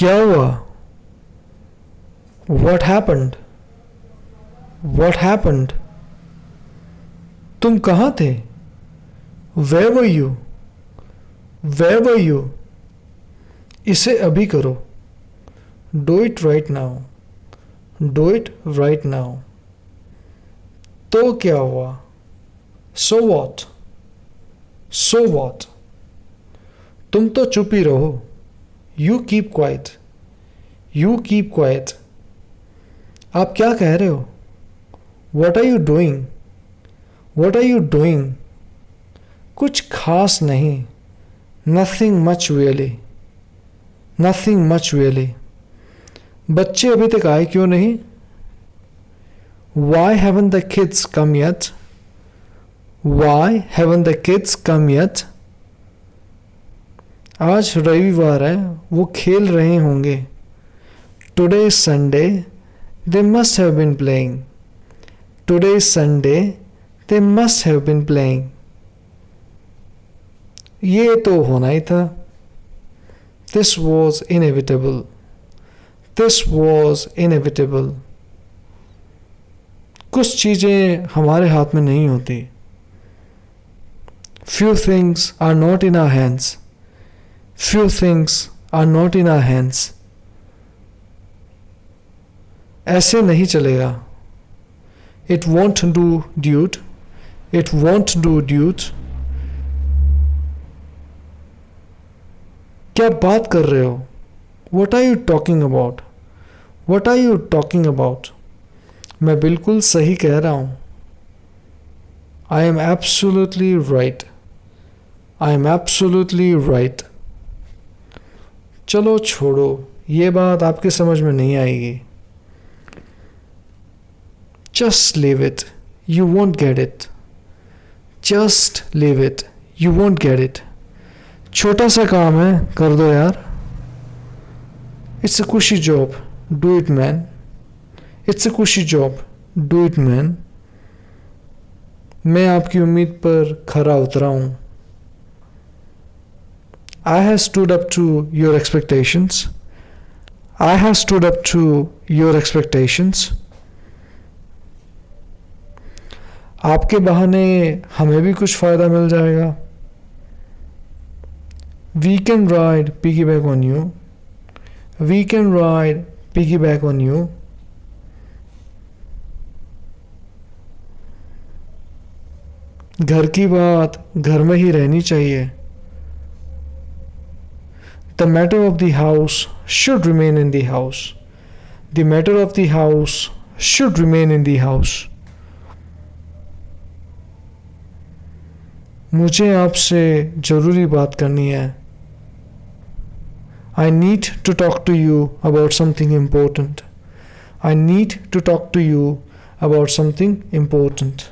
क्या हुआ? What happened? What happened? तुम कहाँ थे? Where were you? Where were you? इसे अभी करो. Do it right now. Do it right now. तो क्या हुआ? So what? So what? तुम तो चुप ही रहो. You keep quiet. You keep quiet. आप क्या कह रहे हो? What are you doing? What are you doing? कुछ खास नहीं. Nothing much really. Nothing much really. बच्चे अभी तक आए क्यों नहीं? Why haven't the kids come yet? Why haven't the kids come yet? आज रविवार है, वो खेल रहे होंगे. Today is Sunday. They must have been playing. Today is Sunday. They must have been playing. ये तो होना ही था. This was inevitable. This was inevitable. कुछ चीज़ें हमारे हाथ में नहीं होती. Few things are not in our hands. Few things are not in our hands. ऐसे नहीं चलेगा. It won't do, dude. It won't do, dude. क्या बात कर रहे हो? What are you talking about? What are you talking about? मैं बिल्कुल सही कह रहा हूँ. I am absolutely right. I am absolutely right. चलो छोड़ो, ये बात आपके समझ में नहीं आएगी. Just leave it. You won't get it. Just leave it. You won't get it. छोटा सा काम है, कर दो यार. It's a cushy job. Do it, man. It's a cushy job. Do it, man. मैं आपकी उम्मीद पर खरा उतरा हूँ. I have stood up to your expectations. I have stood up to your expectations. आपके बहाने हमें भी कुछ फ़ायदा मिल जाएगा. We can ride piggyback on you. We can ride piggyback on you. घर की बात घर में ही रहनी चाहिए. The matter of the house should remain in the house. The matter of the house should remain in the house. मुझे आपसे ज़रूरी बात करनी है. I need to talk to you about something important. I need to talk to you about something important.